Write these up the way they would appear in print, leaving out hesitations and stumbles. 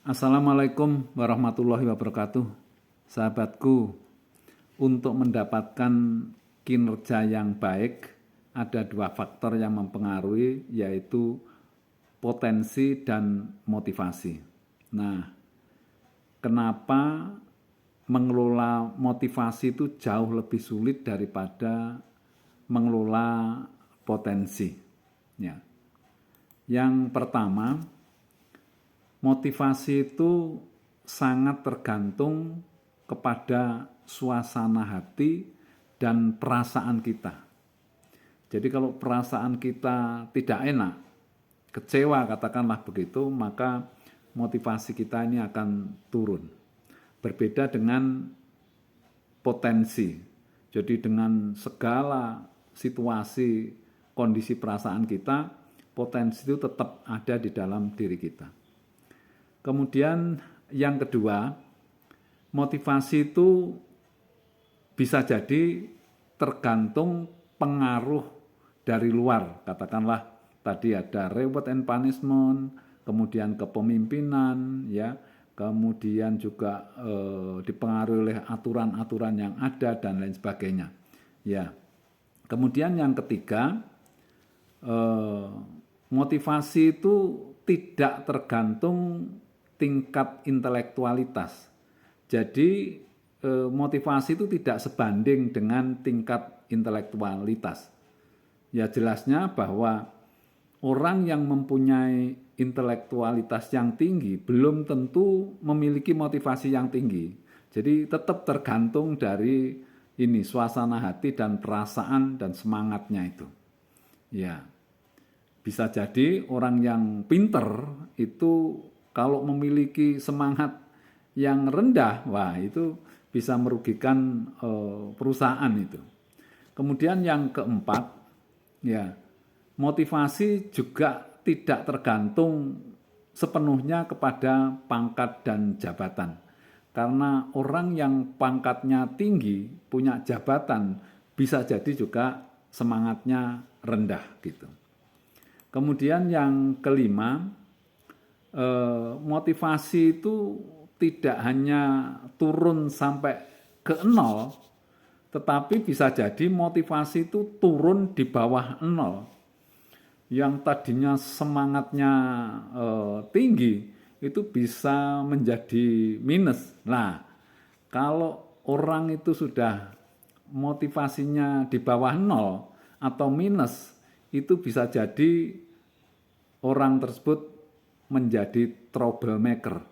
Assalamualaikum warahmatullahi wabarakatuh. Sahabatku, untuk mendapatkan kinerja yang baik, ada dua faktor yang mempengaruhi, yaitu potensi dan motivasi. Nah, kenapa mengelola motivasi itu jauh lebih sulit daripada mengelola potensi? Ya. Yang pertama, motivasi itu sangat tergantung kepada suasana hati dan perasaan kita. Jadi kalau perasaan kita tidak enak, kecewa katakanlah begitu, maka motivasi kita ini akan turun. Berbeda dengan potensi. Jadi dengan segala situasi, kondisi perasaan kita, potensi itu tetap ada di dalam diri kita. Kemudian yang kedua, motivasi itu bisa jadi tergantung pengaruh dari luar. Katakanlah tadi ada reward and punishment, kemudian kepemimpinan, ya, kemudian juga dipengaruhi oleh aturan-aturan yang ada dan lain sebagainya. Ya. Kemudian yang ketiga, motivasi itu tidak tergantung tingkat intelektualitas. Jadi motivasi itu tidak sebanding dengan tingkat intelektualitas. Ya jelasnya bahwa orang yang mempunyai intelektualitas yang tinggi belum tentu memiliki motivasi yang tinggi. Jadi tetap tergantung dari ini suasana hati dan perasaan dan semangatnya itu. Ya. Bisa jadi orang yang pinter itu kalau memiliki semangat yang rendah, wah itu bisa merugikan perusahaan itu. Kemudian yang keempat, ya motivasi juga tidak tergantung sepenuhnya kepada pangkat dan jabatan. Karena orang yang pangkatnya tinggi, punya jabatan, bisa jadi juga semangatnya rendah gitu. Kemudian yang kelima, motivasi itu tidak hanya turun sampai ke nol, tetapi bisa jadi motivasi itu turun di bawah nol. Yang tadinya semangatnya tinggi, itu bisa menjadi minus. Nah, kalau orang itu sudah motivasinya di bawah nol atau minus, itu bisa jadi orang tersebut menjadi troublemaker.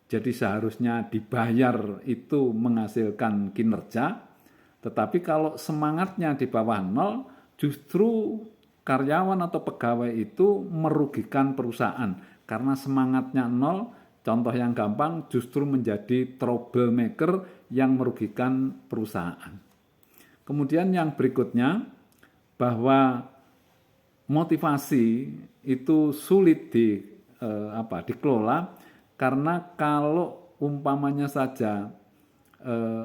Jadi seharusnya dibayar itu menghasilkan kinerja, tetapi kalau semangatnya di bawah nol, justru karyawan atau pegawai itu merugikan perusahaan. Karena semangatnya nol, contoh yang gampang justru menjadi troublemaker yang merugikan perusahaan. Kemudian yang berikutnya, bahwa motivasi itu sulit dikelola karena kalau umpamanya saja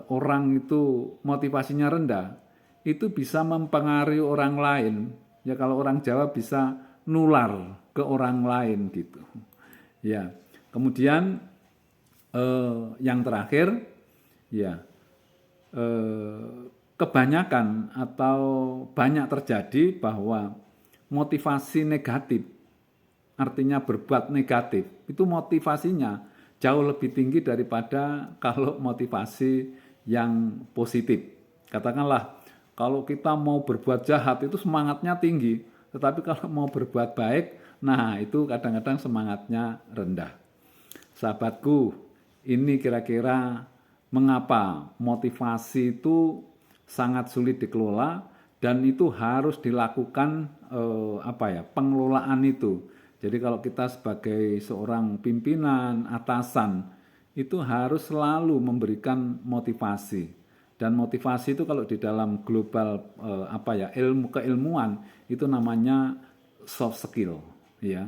orang itu motivasinya rendah, itu bisa mempengaruhi orang lain. Ya kalau orang Jawa bisa nular ke orang lain gitu. Ya. Kemudian yang terakhir, ya kebanyakan atau banyak terjadi bahwa motivasi negatif, artinya berbuat negatif, itu motivasinya jauh lebih tinggi daripada kalau motivasi yang positif. Katakanlah, kalau kita mau berbuat jahat itu semangatnya tinggi, tetapi kalau mau berbuat baik, nah itu kadang-kadang semangatnya rendah. Sahabatku, ini kira-kira mengapa motivasi itu sangat sulit dikelola dan itu harus dilakukan pengelolaan itu. Jadi kalau kita sebagai seorang pimpinan, atasan, itu harus selalu memberikan motivasi. Dan motivasi itu kalau di dalam global ilmu keilmuan itu namanya soft skill, ya.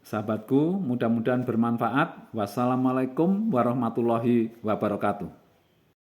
Sahabatku, mudah-mudahan bermanfaat. Wassalamualaikum warahmatullahi wabarakatuh.